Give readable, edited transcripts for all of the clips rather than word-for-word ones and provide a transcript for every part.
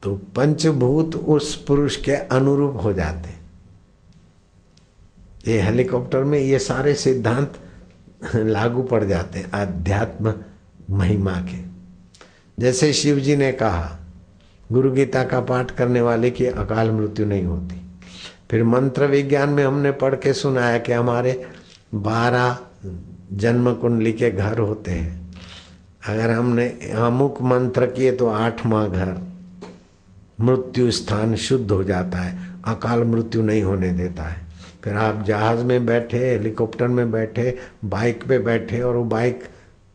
तो पंचभूत उस पुरुष के अनुरूप हो जाते। ये हेलीकॉप्टर में ये सारे सिद्धांत लागू पड़ जाते हैं अध्यात्म महिमा के। जैसे शिव जी ने कहा गुरु गीता का पाठ करने वाले की अकाल मृत्यु नहीं होती। फिर मंत्र विज्ञान में हमने पढ़ के सुना है कि हमारे 12 जन्म कुंडली के घर होते हैं। अगर हमने अमुक मंत्र किए तो 8वां घर मृत्यु स्थान शुद्ध हो जाता है, अकाल मृत्यु नहीं होने देता है। फिर आप जहाज में बैठे, हेलीकॉप्टर में बैठे, बाइक पे बैठे और वो बाइक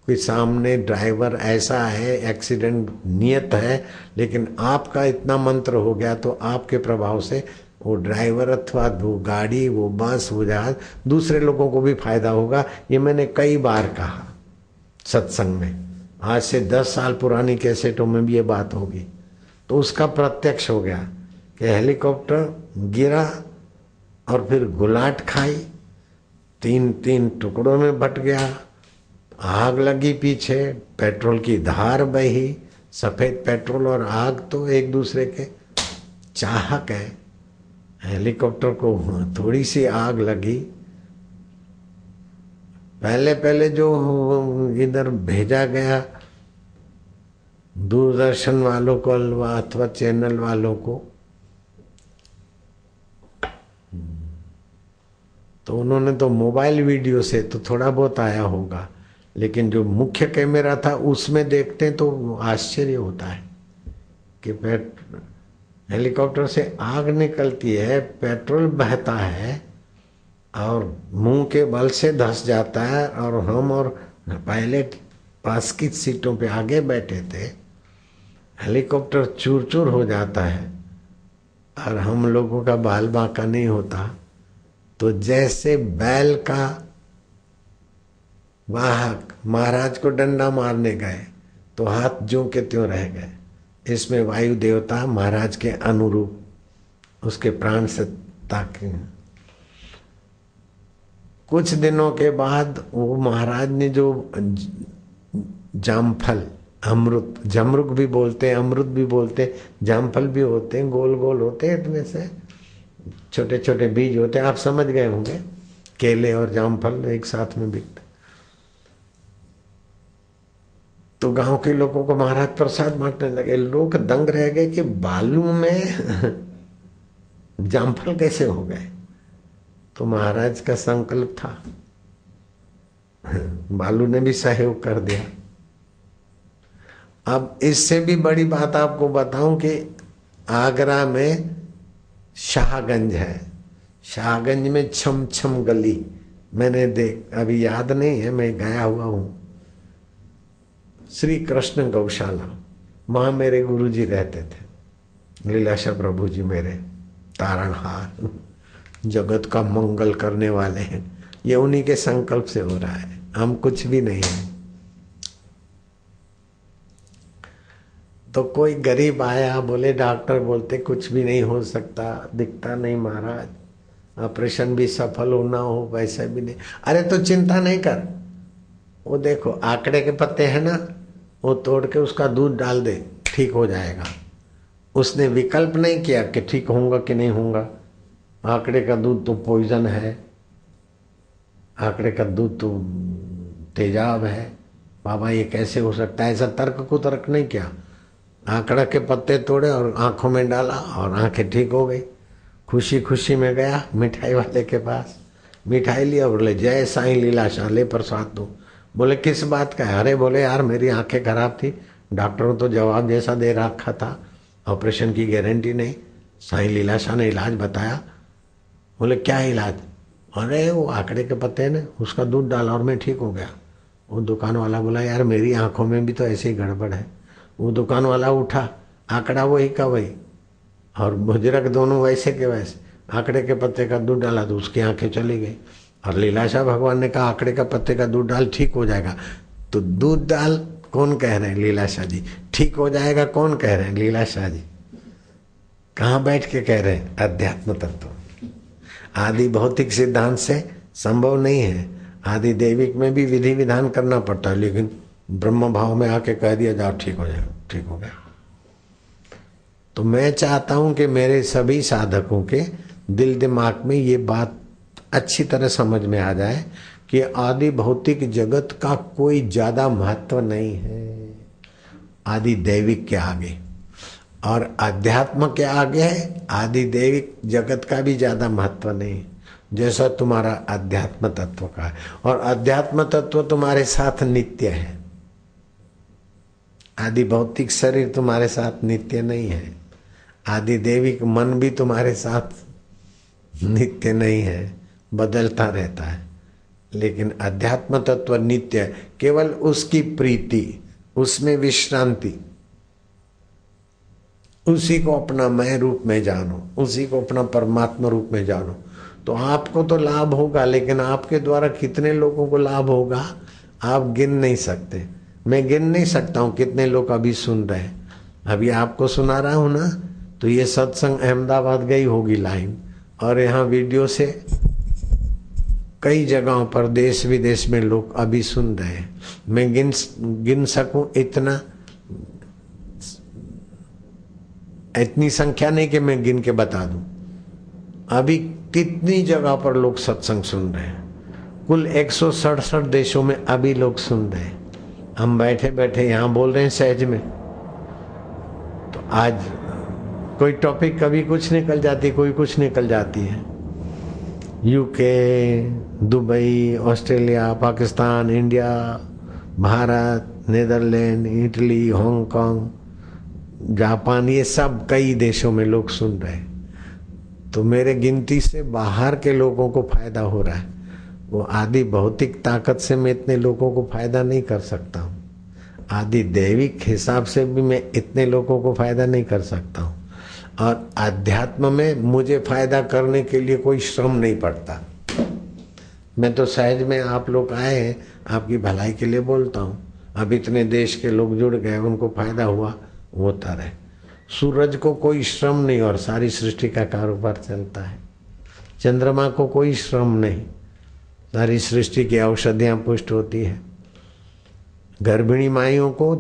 के सामने ड्राइवर ऐसा है, एक्सीडेंट नियत है, लेकिन आपका इतना मंत्र हो गया तो आपके प्रभाव से वो ड्राइवर अथवा वो गाड़ी, वो बस, वो जहाज, दूसरे लोगों को भी फायदा होगा। ये मैंने कई बार कहा सत्संग में। आज से 10 साल पुरानी कैसेटों में भी ये बात होगी। तो उसका प्रत्यक्ष हो गया कि हेलीकॉप्टर गिरा और फिर गुलाट खाई, 3 टुकड़ों में बट गया, आग लगी पीछे, पेट्रोल की धार बही। सफेद पेट्रोल और आग तो एक दूसरे के चाहक है। हेलीकॉप्टर को थोड़ी सी आग लगी, पहले जो इधर भेजा गया दूरदर्शन वालों को अथवा चैनल वालों को, तो उन्होंने तो मोबाइल वीडियो से तो थोड़ा बहुत आया होगा, लेकिन जो मुख्य कैमरा था उसमें देखते हैं तो आश्चर्य होता है कि हेलीकॉप्टर से आग निकलती है, पेट्रोल बहता है और मुंह के बल से धंस जाता है। और हम और पायलट पास की सीटों पे आगे बैठे थे, हेलीकॉप्टर चूर चूर हो जाता है और हम लोगों का बाल बांका नहीं होता। तो जैसे बैल का वाहक महाराज को डंडा मारने गए तो हाथ ज्यों के त्यों रह गए। इसमें वायु देवता महाराज के अनुरूप उसके प्राण से ताके। कुछ दिनों के बाद वो महाराज ने जो जामफल, अमृत, जमरुक भी बोलते हैं, अमृत भी बोलते हैं, जामफल भी होते हैं, गोल गोल होते हैं, इतने से छोटे छोटे बीज होते हैं, आप समझ गए होंगे। केले और जामफल एक साथ में बिकते। तो गांव के लोगों को महाराज प्रसाद बांटने लगे। लोग दंग रह गए कि बालू में जामफल कैसे हो गए। तो महाराज का संकल्प था, बालू ने भी सहयोग कर दिया। अब इससे भी बड़ी बात आपको बताऊं कि आगरा में शाहगंज है, शाहगंज में छम छम गली, मैंने अभी याद नहीं है, मैं गया हुआ हूं। श्री कृष्ण गौशाला, वहां मेरे गुरुजी रहते थे, लीलाशाह प्रभु जी मेरे तारणहार, जगत का मंगल करने वाले हैं। ये उन्हीं के संकल्प से हो रहा है, हम कुछ भी नहीं है। तो कोई गरीब आया, बोले डॉक्टर बोलते कुछ भी नहीं हो सकता, दिखता नहीं महाराज, ऑपरेशन भी सफल होना हो वैसे भी नहीं। अरे तो चिंता नहीं कर, वो देखो आंकड़े के पत्ते हैं ना, वो तोड़ के उसका दूध डाल दे, ठीक हो जाएगा। उसने विकल्प नहीं किया कि ठीक होगा कि नहीं होगा। आंकड़े का दूध तो पॉइजन है, आंकड़े का दूध तो तेजाब है, बाबा ये कैसे हो सकता है। ऐसा तर्क को तर्क नहीं किया, आंकड़ा के पत्ते तोड़े और आंखों में डाला और आंखें ठीक हो गई। खुशी खुशी में गया मिठाई वाले के पास, मिठाई लिया, बोले जय साईं लीलाशाह, ले प्रसाद दो। बोले किस बात का है। अरे बोले यार मेरी आंखें खराब थी, डॉक्टरों तो जवाब जैसा दे रखा था, ऑपरेशन की गारंटी नहीं, साईं लीलाशाह ने इलाज बताया। बोले क्या इलाज। अरे वो आंकड़े के पत्ते ने उसका दूध डाला और मैं ठीक हो गया। वो दुकान वाला बोला यार मेरी आंखों में भी तो ऐसे ही गड़बड़ है। वो दुकान वाला उठा, आंकड़ा वही का वही और बुजुर्ग दोनों वैसे के वैसे, आंकड़े के पत्ते का दूध डाला तो उसकी आंखें चली गई। और लीलाशाह भगवान ने कहा आंकड़े का पत्ते का दूध डाल ठीक हो जाएगा। तो दूध डाल कौन कह रहे हैं, लीलाशाह जी। ठीक हो जाएगा कौन कह रहे हैं, लीलाशाह जी। कहाँ बैठ के कह रहे हैं, अध्यात्म तत्व। आदि भौतिक सिद्धांत से संभव नहीं है, आदि दैविक में भी विधि विधान करना पड़ता है, लेकिन ब्रह्म भाव में आके कह दिया जाओ ठीक हो जाएगा, ठीक हो गया। तो मैं चाहता हूं कि मेरे सभी साधकों के दिल दिमाग में ये बात अच्छी तरह समझ में आ जाए कि आदि भौतिक जगत का कोई ज्यादा महत्व नहीं है आदि दैविक के आगे, और अध्यात्म के आगे है आदि दैविक जगत का भी ज्यादा महत्व नहीं, जैसा तुम्हारा अध्यात्म तत्व का है। और अध्यात्म तत्व तुम्हारे साथ नित्य है, आदि भौतिक शरीर तुम्हारे साथ नित्य नहीं है, आदि दैविक मन भी तुम्हारे साथ नित्य नहीं है, बदलता रहता है। लेकिन अध्यात्म तत्व नित्य है, केवल उसकी प्रीति, उसमें विश्रांति, उसी को अपना मैं रूप में जानो, उसी को अपना परमात्मा रूप में जानो, तो आपको तो लाभ होगा। लेकिन आपके द्वारा कितने लोगों को लाभ होगा आप गिन नहीं सकते। मैं गिन नहीं सकता हूँ कितने लोग अभी सुन रहे हैं। अभी आपको सुना रहा हूं ना, तो ये सत्संग अहमदाबाद गई होगी लाइन, और यहाँ वीडियो से कई जगहों पर देश विदेश में लोग अभी सुन रहे हैं। मैं गिन सकूं इतना, इतनी संख्या नहीं कि मैं गिन के बता दूं। अभी कितनी जगह पर लोग सत्संग सुन रहे हैं, कुल 167 देशों में अभी लोग सुन रहे हैं। हम बैठे बैठे यहाँ बोल रहे हैं सहज में, तो आज कोई टॉपिक कभी कुछ निकल जाती, कोई कुछ निकल जाती है। UK, Dubai, Australia, Pakistan, India, Bharat, Netherlands, Italy, Hong Kong, Japan, ये सब कई देशों में लोग सुन रहे हैं। तो मेरे गिनती से बाहर के लोगों को फायदा हो रहा है। वो आदि भौतिक ताकत से मैं इतने लोगों को फायदा नहीं कर सकता हूँ, आदि दैविक हिसाब से भी मैं इतने लोगों को फायदा नहीं कर सकता हूँ। और अध्यात्म में मुझे फायदा करने के लिए कोई श्रम नहीं पड़ता। मैं तो सहज में आप लोग आए हैं, आपकी भलाई के लिए बोलता हूँ। अब इतने देश के लोग जुड़ गए, उनको फायदा हुआ, होता रहे। सूरज को कोई श्रम नहीं और सारी सृष्टि का कारोबार चलता है। चंद्रमा को कोई श्रम नहीं, सारी सृष्टि की औषधियां पुष्ट होती है। गर्भिणी माइयों को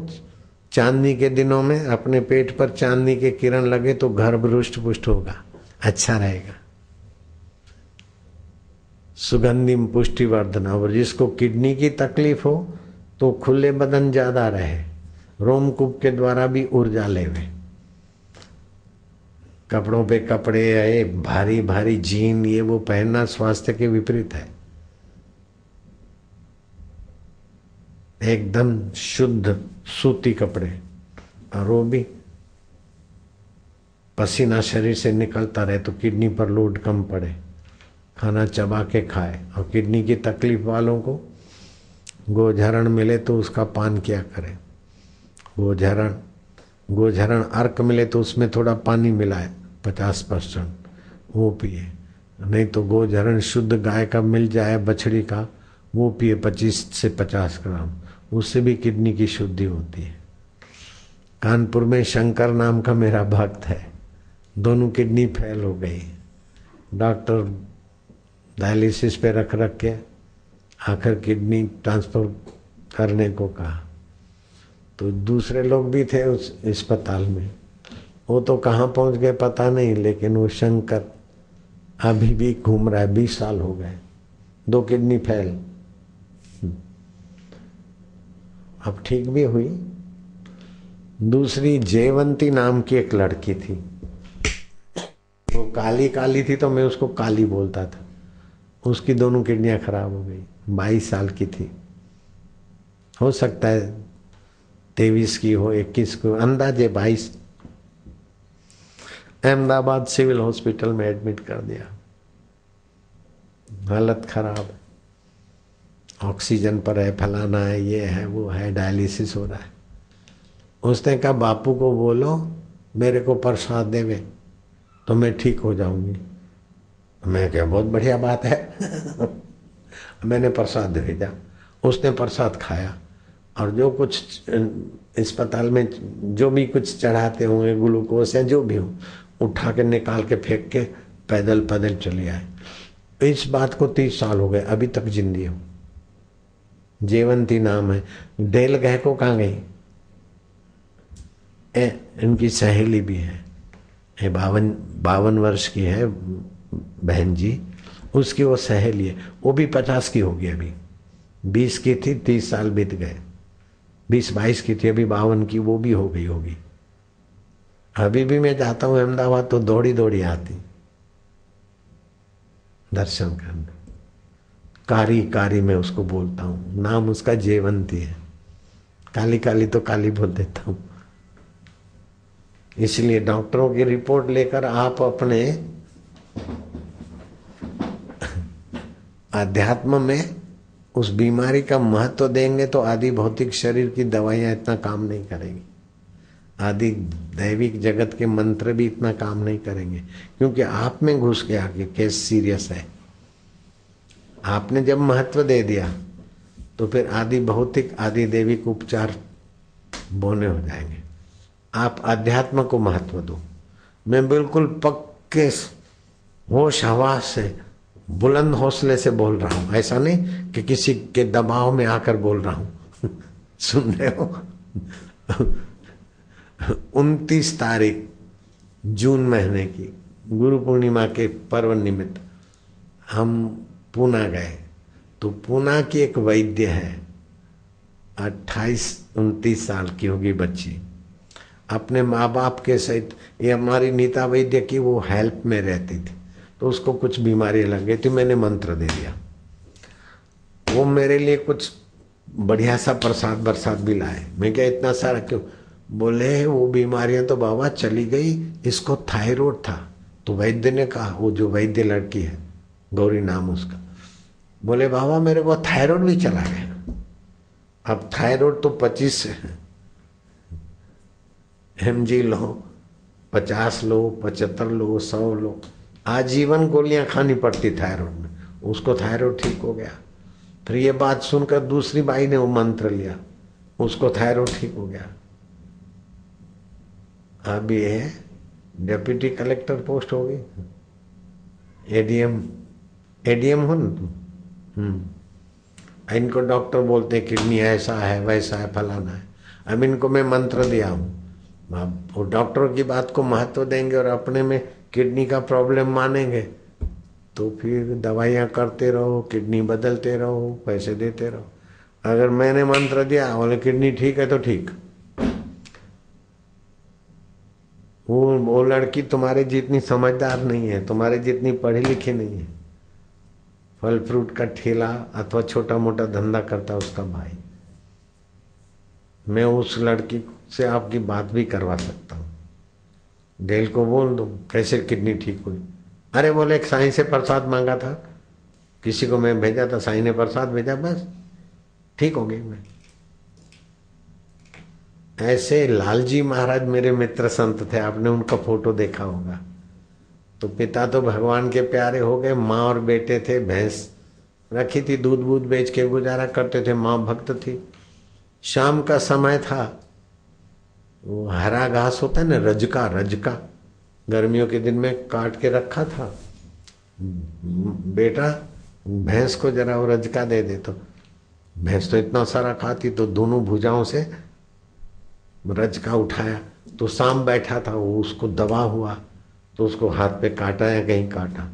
चांदनी के दिनों में अपने पेट पर चांदनी के किरण लगे तो गर्भ रुष्ट पुष्ट होगा, अच्छा रहेगा, सुगंधिम पुष्टिवर्धन। और जिसको किडनी की तकलीफ हो तो खुले बदन ज्यादा रहे, रोमकूप के द्वारा भी ऊर्जा लेवे। कपड़ों पे कपड़े आए, भारी भारी जीन ये वो पहनना स्वास्थ्य के विपरीत है। एकदम शुद्ध सूती कपड़े, और वो भी पसीना शरीर से निकलता रहे तो किडनी पर लोड कम पड़े, खाना चबा के खाए। और किडनी की तकलीफ वालों को गोझरण मिले तो उसका पान किया करें। गोझरण अर्क मिले तो उसमें थोड़ा पानी मिलाए 50%, वो पिए। नहीं तो गोझरण शुद्ध गाय का मिल जाए, बछड़ी का, वो पिए 25 से 50 ग्राम, उससे भी किडनी की शुद्धि होती है। कानपुर में शंकर नाम का मेरा भक्त है, दोनों किडनी फेल हो गई, डॉक्टर डायलिसिस पे रख के आखिर किडनी ट्रांसफर करने को कहा। तो दूसरे लोग भी थे उस अस्पताल में, वो तो कहाँ पहुंच गए पता नहीं, लेकिन वो शंकर अभी भी घूम रहा है। 20 साल हो गए, 2 किडनी फेल, अब ठीक भी हुई। दूसरी जयवंती नाम की एक लड़की थी, वो काली काली थी तो मैं उसको काली बोलता था। उसकी दोनों किडनियां खराब हो गई, 22 साल की थी, हो सकता है 23 की हो, 21 को, अंदाजे 22। अहमदाबाद सिविल हॉस्पिटल में एडमिट कर दिया, हालत खराब है, ऑक्सीजन पर है, फलाना है, ये है, वो है, डायलिसिस हो रहा है। उसने कहा बापू को बोलो मेरे को प्रसाद देवे तो मैं ठीक हो जाऊंगी। मैं क्या, बहुत बढ़िया बात है। मैंने प्रसाद भेजा, उसने प्रसाद खाया, और जो कुछ अस्पताल में जो भी कुछ चढ़ाते होंगे, ग्लूकोज या जो भी हो, उठा के निकाल के फेंक के पैदल पैदल चले आए। इस बात को 30 साल हो गए, अभी तक जिंदी हो। जयवंती नाम है। डेल गह को कहाँ गई? इनकी सहेली भी है, ये 52 वर्ष की है बहन जी, उसकी वो सहेली है, वो भी 50 की होगी अभी। 20 की थी, 30 साल बीत गए। 20-22 की थी, अभी 52 की वो भी हो गई होगी। अभी भी मैं जाता हूँ अहमदाबाद तो दौड़ी दौड़ी आती दर्शन करने। कारी कारी मैं उसको बोलता हूँ, नाम उसका जयवंती है। काली काली तो काली बोल देता हूँ। इसलिए डॉक्टरों की रिपोर्ट लेकर आप अपने अध्यात्म में उस बीमारी का महत्व देंगे तो आदि भौतिक शरीर की दवाइयां इतना काम नहीं करेंगी, आदि दैविक जगत के मंत्र भी इतना काम नहीं करेंगे, क्योंकि आप में घुस गया कि केस सीरियस है। आपने जब महत्व दे दिया तो फिर आदि भौतिक आदि दैविक उपचार बोने हो जाएंगे। आप अध्यात्म को महत्व दो। मैं बिल्कुल पक्के होश हवास से बुलंद हौसले से बोल रहा हूं, ऐसा नहीं कि किसी के दबाव में आकर बोल रहा हूं। सुन रहे हो? 29 तारीख जून महीने की गुरु पूर्णिमा के पर्व निमित्त हम पूना गए। तो पूना की एक वैद्य है, 28-29 साल की होगी बच्ची, अपने माँ बाप के सहित। ये हमारी नीता वैद्य की वो हेल्प में रहती थी, तो उसको कुछ बीमारी लग गई थी। मैंने मंत्र दे दिया, वो मेरे लिए कुछ बढ़िया सा प्रसाद बरसात भी लाए। मैं क्या इतना सारा क्यों? बोले वो बीमारियां तो बाबा चली गई, इसको थायराइड था। तो वैद्य ने कहा, वो जो वैद्य लड़की है गौरी नाम उसका, बोले बाबा मेरे को थायराइड भी चला गया। अब थायराइड तो 25 mg लो, 50 लो, 75 लो, 100 लो, आजीवन गोलियां खानी पड़ती थायराइड में। उसको थायराइड ठीक हो गया। फिर ये बात सुनकर दूसरी बाई ने वो मंत्र लिया, उसको थायराइड ठीक हो गया। अब ये डिप्टी कलेक्टर पोस्ट हो गई, एडीएम हो ना तुम। इनको डॉक्टर बोलते हैं किडनी ऐसा है वैसा है फलाना है। अब इनको मैं मंत्र दिया हूँ, अब वो डॉक्टरों की बात को महत्व देंगे और अपने में किडनी का प्रॉब्लम मानेंगे तो फिर दवाइयाँ करते रहो, किडनी बदलते रहो, पैसे देते रहो। अगर मैंने मंत्र दिया बोले किडनी ठीक है तो ठीक। वो लड़की तुम्हारे जितनी समझदार नहीं है, तुम्हारे जितनी पढ़ी लिखी नहीं है। फल फ्रूट का ठेला अथवा छोटा मोटा धंधा करता उसका भाई। मैं उस लड़की से आपकी बात भी करवा सकता हूँ। डेल को बोल दो कैसे किडनी ठीक हुई। अरे बोले एक साईं से प्रसाद मांगा था, किसी को मैं भेजा था, साईं ने प्रसाद भेजा, बस ठीक हो गई मैं। ऐसे लालजी महाराज मेरे मित्र संत थे, आपने उनका फोटो देखा होगा। तो पिता तो भगवान के प्यारे हो गए, माँ और बेटे थे, भैंस रखी थी, दूध बूध बेच के गुजारा करते थे। माँ भक्त थी। शाम का समय था, वो हरा घास होता है ना, रजका गर्मियों के दिन में काट के रखा था। बेटा भैंस को जरा वो रजका दे दे, तो भैंस तो इतना सारा खाती, तो दोनों भुजाओं से रजका उठाया। तो सांप बैठा था, वो उसको दबा हुआ, तो उसको हाथ पे काटा या कहीं काटा,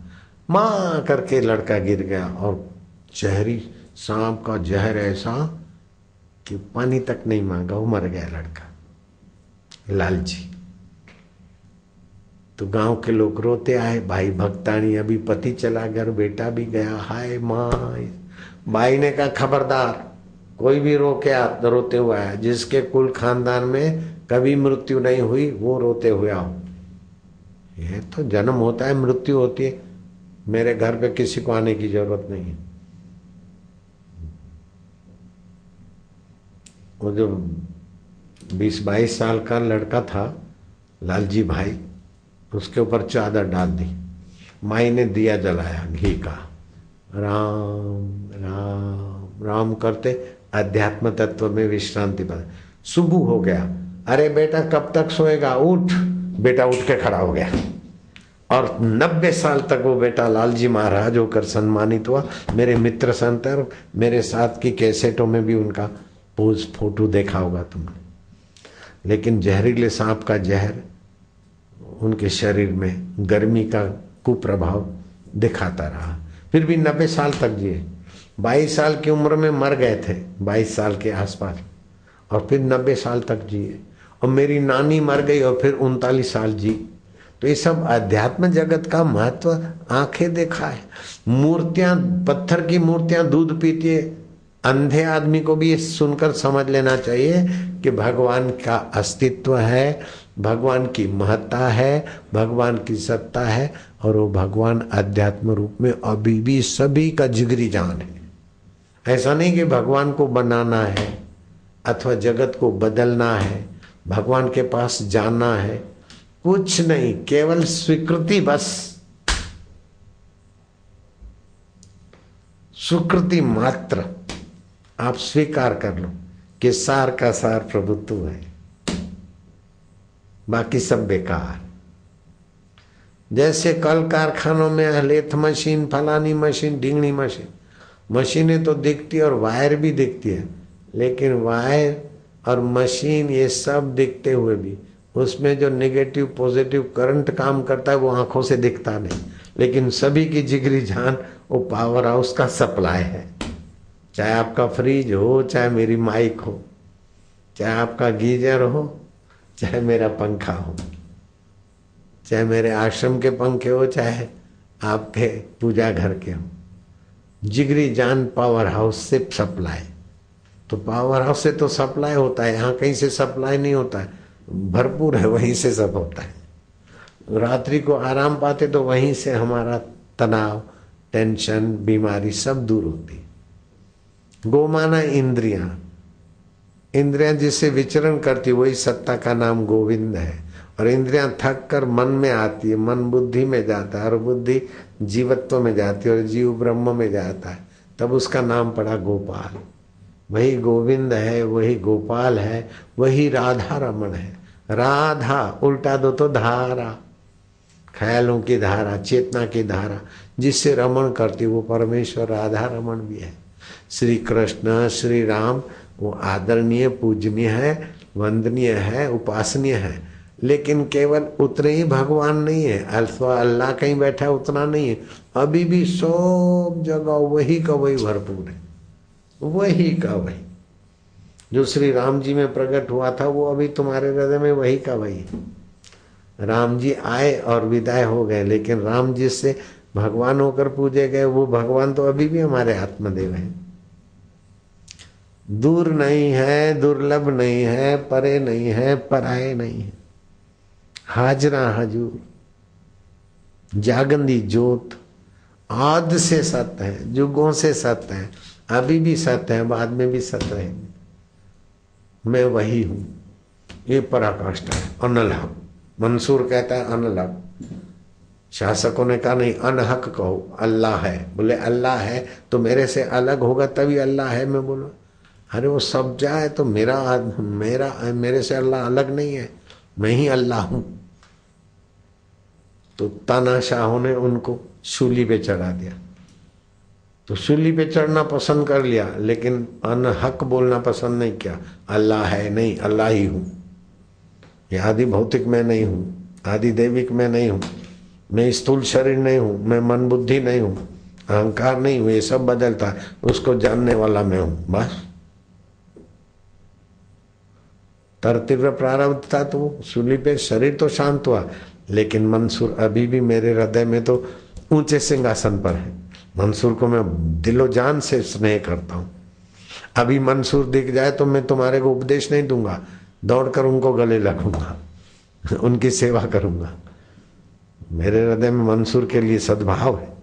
मां करके लड़का गिर गया। और जहरी सांप का जहर ऐसा कि पानी तक नहीं मांगा, वो मर गया लड़का, लालची। तो गांव के लोग रोते आए, भाई भक्तानी अभी पति चला गया, बेटा भी गया, हाय माँ। भाई ने कहा खबरदार, कोई भी रो के रोते हुए आया, जिसके कुल खानदान में कभी मृत्यु नहीं हुई वो रोते हुए आओ। ये तो जन्म होता है, मृत्यु होती है, मेरे घर पे किसी को आने की जरूरत नहीं है। वो जो 20-22 साल का लड़का था लालजी भाई, उसके ऊपर चादर डाल दी, माई ने दिया जलाया घी का, राम राम राम करते अध्यात्म तत्व में विश्रांति पा। सुबह हो गया, अरे बेटा कब तक सोएगा, उठ। बेटा उठ के खड़ा हो गया, और 90 साल तक वो बेटा लालजी महाराज होकर सम्मानित हुआ। मेरे मित्र संत और मेरे साथ की कैसेटों में भी उनका पोज फोटो देखा होगा तुमने। लेकिन जहरीले सांप का जहर उनके शरीर में गर्मी का कुप्रभाव दिखाता रहा। फिर भी 90 साल तक जिए। 22 साल की उम्र में मर गए थे, 22 साल के आसपास, और फिर 90 साल तक जिए। और मेरी नानी मर गई और फिर 39 साल जी। तो ये सब अध्यात्म जगत का महत्व आंखें देखा है। मूर्तियां, पत्थर की मूर्तियां दूध पीती है। अंधे आदमी को भी ये सुनकर समझ लेना चाहिए कि भगवान का अस्तित्व है, भगवान की महत्ता है, भगवान की सत्ता है, और वो भगवान अध्यात्म रूप में अभी भी सभी का जिगरी जान है। ऐसा नहीं कि भगवान को बनाना है अथवा जगत को बदलना है, भगवान के पास जाना है, कुछ नहीं, केवल स्वीकृति, बस स्वीकृति मात्र। आप स्वीकार कर लो कि सार का सार प्रभु तू है, बाकी सब बेकार। जैसे कल कारखानों में लेथ मशीन, फलानी मशीन, ढींगनी मशीन, मशीनें तो दिखती और वायर भी दिखती है, लेकिन वायर और मशीन ये सब दिखते हुए भी उसमें जो नेगेटिव पॉजिटिव करंट काम करता है वो आंखों से दिखता नहीं। लेकिन सभी की जिगरी जान वो पावर हाउस का सप्लाई है। चाहे आपका फ्रिज हो, चाहे मेरी माइक हो, चाहे आपका गीजर हो, चाहे मेरा पंखा हो, चाहे मेरे आश्रम के पंखे हो, चाहे आपके पूजा घर के हो, जिगरी जान पावर हाउस से सप्लाई। तो पावर हाउस से तो सप्लाई होता है, यहाँ कहीं से सप्लाई नहीं होता है, भरपूर है, वहीं से सब होता है। रात्रि को आराम पाते तो वहीं से हमारा तनाव, टेंशन, बीमारी सब दूर होती। गोमाना इंद्रियां, इंद्रियां जिससे विचरण करती वही सत्ता का नाम गोविंद है। और इंद्रियां थक कर मन में आती है, मन बुद्धि में जाता है और बुद्धि जीवत्व में जाती है और जीव ब्रह्म में जाता है, तब उसका नाम पड़ा गोपाल। वही गोविंद है, वही गोपाल है, वही राधा रमण है। राधा उल्टा दो तो धारा, ख्यालों की धारा, चेतना की धारा जिससे रमण करती वो परमेश्वर राधा रमण भी है। श्री कृष्ण, श्री राम वो आदरणीय, पूजनीय है, वंदनीय है, उपासनीय है, लेकिन केवल उतने ही भगवान नहीं है। अल्फा अल्लाह कहीं बैठा है उतना नहीं है, अभी भी सब जगह वही का वही भरपूर है, वही का वही। जो श्री राम जी में प्रकट हुआ था वो अभी तुम्हारे हृदय में वही का वही है। राम जी आए और विदाई हो गए, लेकिन राम जी से भगवान होकर पूजे गए वो भगवान तो अभी भी हमारे आत्मदेव हैं। दूर नहीं है, दुर्लभ नहीं है, परे नहीं है, पराये नहीं है, हाजरा हजूर, जागंदी ज्योत, आद से सत्य है, जुगों से सत्य है, अभी भी सत्य है, बाद में भी सत्य रहेंगे। मैं वही हूं, ये पराकाष्ठा है, अनलहक। मंसूर कहता है अनलहक, शासकों ने कहा नहीं अनहक कहो, अल्लाह है। बोले अल्लाह है तो मेरे से अलग होगा तभी अल्लाह है। मैं बोला अरे वो सब जाए तो मेरे से अल्लाह अलग नहीं है, मैं ही अल्लाह हूं। तो तानाशाहों ने उनको शूली पे चढ़ा दिया, तो शूली पे चढ़ना पसंद कर लिया, लेकिन अनहक बोलना पसंद नहीं किया। अल्लाह है नहीं, अल्लाह ही हूं। ये आदि भौतिक मैं नहीं हूं, आदि दैविक मैं नहीं हूं, मैं स्थूल शरीर नहीं हूं, मैं मन बुद्धि नहीं हूं, अहंकार नहीं हूं, ये सब बदलता है, उसको जानने वाला मैं हूं। बस तीव्र प्रारब्ध था तो शूली पे शरीर तो शांत हुआ, लेकिन मंसूर अभी भी मेरे हृदय में तो ऊंचे सिंहासन पर है। मंसूर को मैं दिलो जान से स्नेह करता हूं। अभी मंसूर दिख जाए तो मैं तुम्हारे को उपदेश नहीं दूंगा, दौड़कर उनको गले लगूंगा, उनकी सेवा करूंगा। मेरे हृदय में मंसूर के लिए सद्भाव है।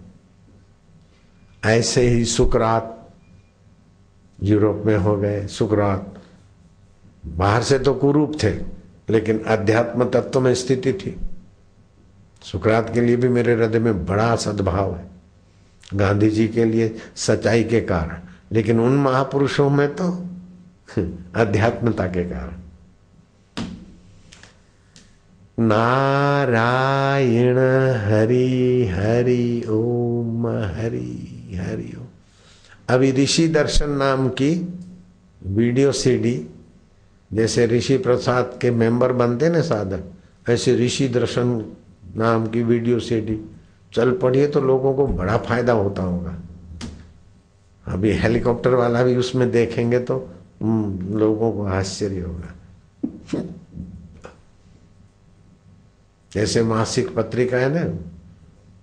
ऐसे ही सुकरात यूरोप में हो गए। सुकरात बाहर से तो कुरूप थे, लेकिन अध्यात्म तत्व में स्थिति थी। सुकरात के लिए भी मेरे हृदय में बड़ा सद्भाव है, गांधी जी के लिए सच्चाई के कारण, लेकिन उन महापुरुषों में तो अध्यात्मता के कारण। नारायण हरि हरि ओम, हरि हरि ओम। अभी ऋषि दर्शन नाम की वीडियो सीडी, जैसे ऋषि प्रसाद के मेंबर बनते ना साधक, ऐसे ऋषि दर्शन नाम की वीडियो सीडी चल पड़ी है तो लोगों को बड़ा फायदा होता होगा। अभी हेलीकॉप्टर वाला भी उसमें देखेंगे तो लोगों को आश्चर्य होगा। जैसे मासिक पत्रिका है ना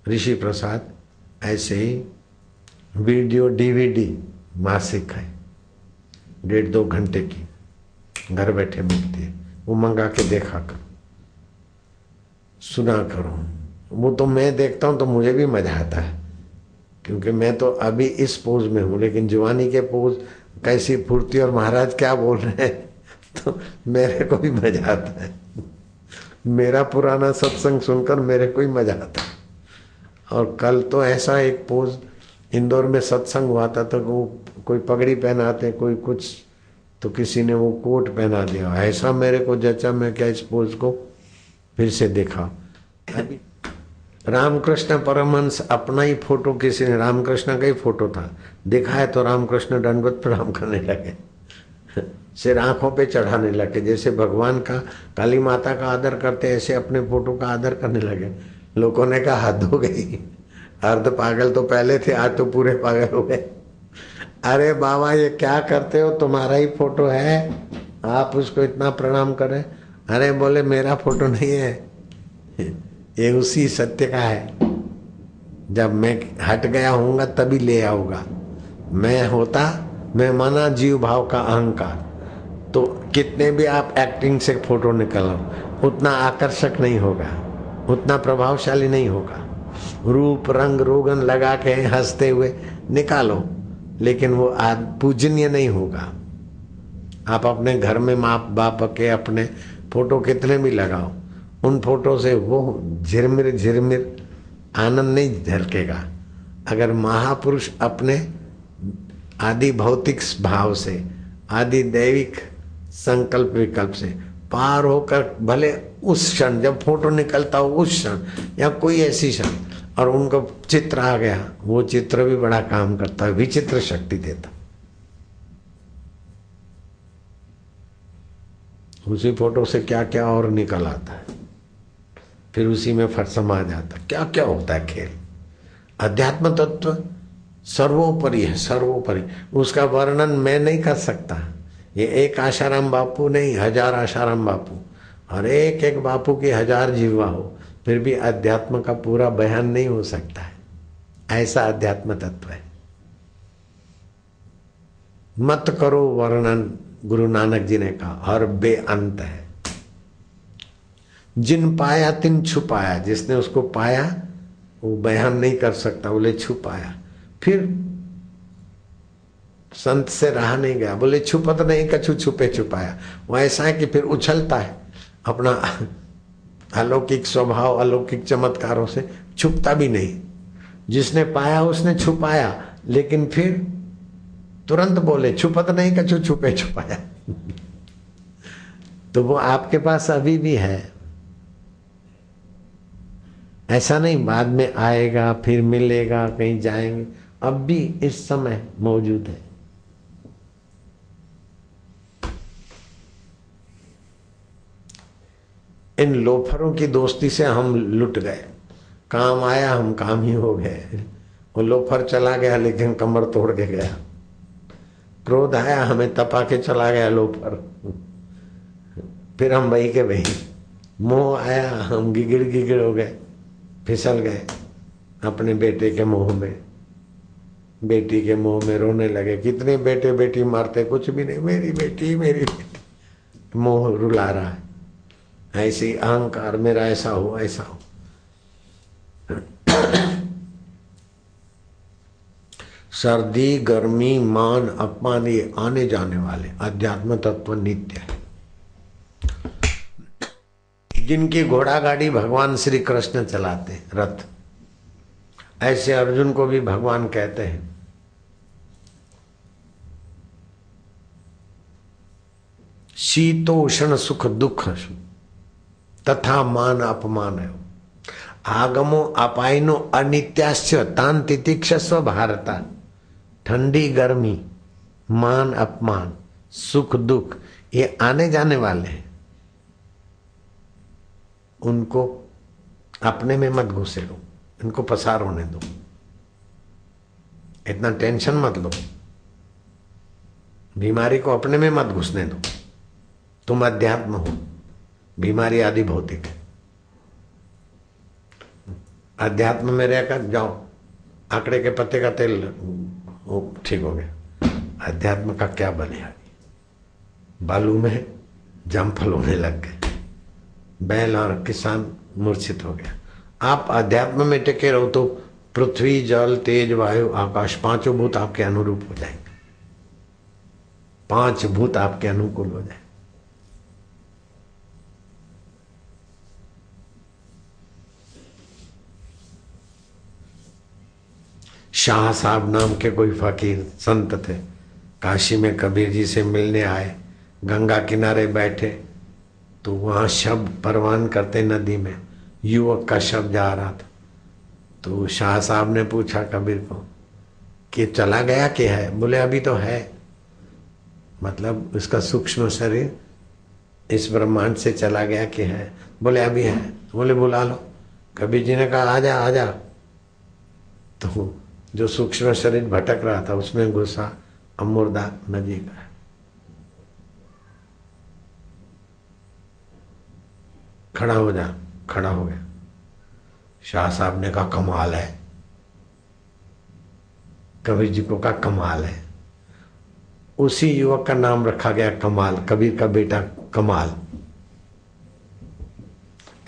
ऋषि प्रसाद, ऐसे ही वीडियो डीवीडी मासिक है 1.5-2 घंटे की, घर बैठे मिलती है, वो मंगा के देखा करो, सुना करो। वो तो मैं देखता हूँ तो मुझे भी मजा आता है, क्योंकि मैं तो अभी इस पोज में हूँ, लेकिन जवानी के पोज कैसी फुर्ती और महाराज क्या बोल रहे हैं तो मेरे को भी मजा आता है। मेरा पुराना सत्संग सुनकर मेरे को ही मजा आता है। और कल तो ऐसा एक पोज इंदौर में सत्संग हुआ था, तो वो कोई पगड़ी पहनाते कोई कुछ, तो किसी ने वो कोट पहना दिया, ऐसा मेरे को जचा, मैं क्या इस पोज को फिर से देखा। रामकृष्ण परमहंस अपना ही फोटो, किसी ने रामकृष्ण का ही फोटो था दिखाया तो रामकृष्ण दंडवत प्रणाम करने लगे, सिर आंखों पे चढ़ाने लगे, जैसे भगवान का काली माता का आदर करते ऐसे अपने फोटो का आदर करने लगे। लोगों ने कहा हद हो गई, अर्ध पागल तो पहले थे, आज तो पूरे पागल हो गए। अरे बाबा ये क्या करते हो, तुम्हारा ही फोटो है, आप उसको इतना प्रणाम करें। अरे बोले मेरा फोटो नहीं है, ये उसी सत्य का है, जब मैं हट गया हूँगा तभी ले आऊंगा। मैं होता, मैं माना जीव भाव का अहंकार, तो कितने भी आप एक्टिंग से फोटो निकालो उतना आकर्षक नहीं होगा, उतना प्रभावशाली नहीं होगा। रूप रंग रोगन लगा के हंसते हुए निकालो, लेकिन वो पूजनीय नहीं होगा। आप अपने घर में माँ बाप के अपने फोटो कितने भी लगाओ, उन फोटो से वो झिरमिर झिरमिर आनंद नहीं झलकेगा। अगर महापुरुष अपने आदि भौतिक भाव से, आदि दैविक संकल्प विकल्प से पार होकर, भले उस क्षण जब फोटो निकलता हो उस क्षण या कोई ऐसी क्षण, और उनका चित्र आ गया, वो चित्र भी बड़ा काम करता है, विचित्र शक्ति देता। उसी फोटो से क्या क्या और निकल आता है, फिर उसी में फट समा जाता, क्या क्या होता है खेल। अध्यात्म तत्व सर्वोपरि है, सर्वोपरि, उसका वर्णन मैं नहीं कर सकता। ये एक आशाराम बापू नहीं, 1000 आशाराम बापू, और एक एक बापू की 1000 जीवा हो, फिर भी अध्यात्म का पूरा बयान नहीं हो सकता है। ऐसा अध्यात्म तत्व है। मत करो वर्णन, गुरु नानक जी ने कहा, और बेअंत है। जिन पाया तिन छुपाया, जिसने उसको पाया वो बयान नहीं कर सकता, बोले छुपाया। फिर संत से रहा नहीं गया, बोले छुपत नहीं कछु छुपे छुपाया। वो ऐसा है कि फिर उछलता है अपना अलौकिक स्वभाव, अलौकिक चमत्कारों से, छुपता भी नहीं। जिसने पाया उसने छुपाया, लेकिन फिर तुरंत बोले छुपत नहीं कछु छुपे छुपाया। तो वो आपके पास अभी भी है, ऐसा नहीं बाद में आएगा फिर मिलेगा कहीं जाएंगे, अब भी इस समय मौजूद है। इन लोफरों की दोस्ती से हम लुट गए, काम आया हम काम ही हो गए। वो लोफर चला गया लेकिन कमर तोड़ के गया, क्रोध आया हमें तपा के चला गया लोफर, फिर हम वही के वही। मोह आया हम गिगड़ गिगड़ हो गए, फिसल गए अपने बेटे के मोह में, बेटी के मोह में रोने लगे। कितने बेटे बेटी मारते, कुछ भी नहीं, मेरी बेटी मेरी बेटी, मोह रुला रहा है। ऐसी अहंकार, मेरा ऐसा हो ऐसा हो। सर्दी गर्मी मान अपमान ये आने जाने वाले, अध्यात्म तत्व नित्य है। जिनकी घोड़ा गाड़ी भगवान श्री कृष्ण चलाते रथ, ऐसे अर्जुन को भी भगवान कहते हैं। शीतोष्ण सुख दुख तथा मान अपमान है। आगमो अपायनो अनित्याश्च तान तितिक्षस्व भारता। ठंडी गर्मी, मान अपमान, सुख दुख, ये आने जाने वाले हैं। उनको अपने में मत घुसे लो, इनको पसार होने दो, इतना टेंशन मत लो, बीमारी को अपने में मत घुसने दो। तुम अध्यात्म हो, बीमारी आदि भौतिक है। अध्यात्म में रहकर जाओ, आंकड़े के पत्ते का तेल वो ठीक हो गया। अध्यात्म का क्या बलिहारी, बालू में जामफल होने लग गए, बैल और किसान मूर्छित हो गया। आप अध्यात्म में टिके रहो तो पृथ्वी, जल, तेज, वायु, आकाश, पांचों भूत आपके अनुरूप हो जाएंगे, पांच भूत आपके अनुकूल हो जाए। शाह साहब नाम के कोई फकीर संत थे, काशी में कबीर जी से मिलने आए, गंगा किनारे बैठे तो वहां शब परवान करते नदी में युवक का शव जा रहा था। तो शाह साहब ने पूछा कबीर को कि चला गया कि है? बोले अभी तो है, मतलब उसका सूक्ष्म शरीर इस ब्रह्मांड से चला गया कि है? बोले अभी है। बोले बुला लो। कबीर जी ने कहा आजा आजा। तो जो सूक्ष्म शरीर भटक रहा था उसमें घुसा, अमुर्दा नदी का। खड़ा हो जा। खड़ा हो गया। शाह साहब ने कहा कमाल है। कबीर जी को कहा कमाल है। उसी युवक का नाम रखा गया कमाल, कबीर का बेटा कमाल।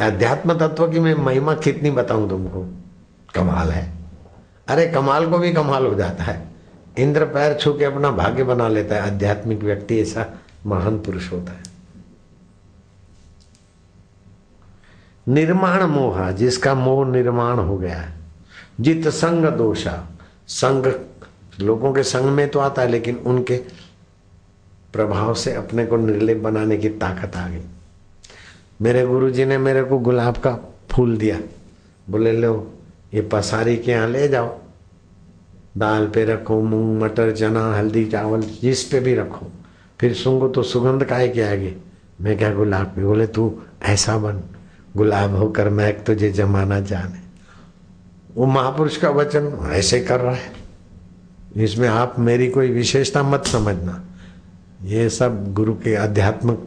अध्यात्म तत्व की मैं महिमा कितनी बताऊं तुमको, कमाल है। अरे कमाल को भी कमाल हो जाता है, इंद्र पैर छू के अपना भाग्य बना लेता है। आध्यात्मिक व्यक्ति ऐसा महान पुरुष होता है। निर्माण मोहा, जिसका मोह निर्माण हो गया है। जित संग दोषा, संग लोगों के संग में तो आता है लेकिन उनके प्रभाव से अपने को निर्लेप बनाने की ताकत आ गई। मेरे गुरुजी ने मेरे को गुलाब का फूल दिया, बोले लो ये पसारी के यहाँ ले जाओ, दाल पे रखो, मूंग मटर चना हल्दी चावल जिस पे भी रखो, फिर सूंघो तो सुगंध काहे की आएगी। मैं क्या गुलाब पे? बोले तू ऐसा बन गुलाब होकर महक तुझे जमाना जाने। वो महापुरुष का वचन ऐसे कर रहा है, इसमें आप मेरी कोई विशेषता मत समझना। ये सब गुरु के आध्यात्मिक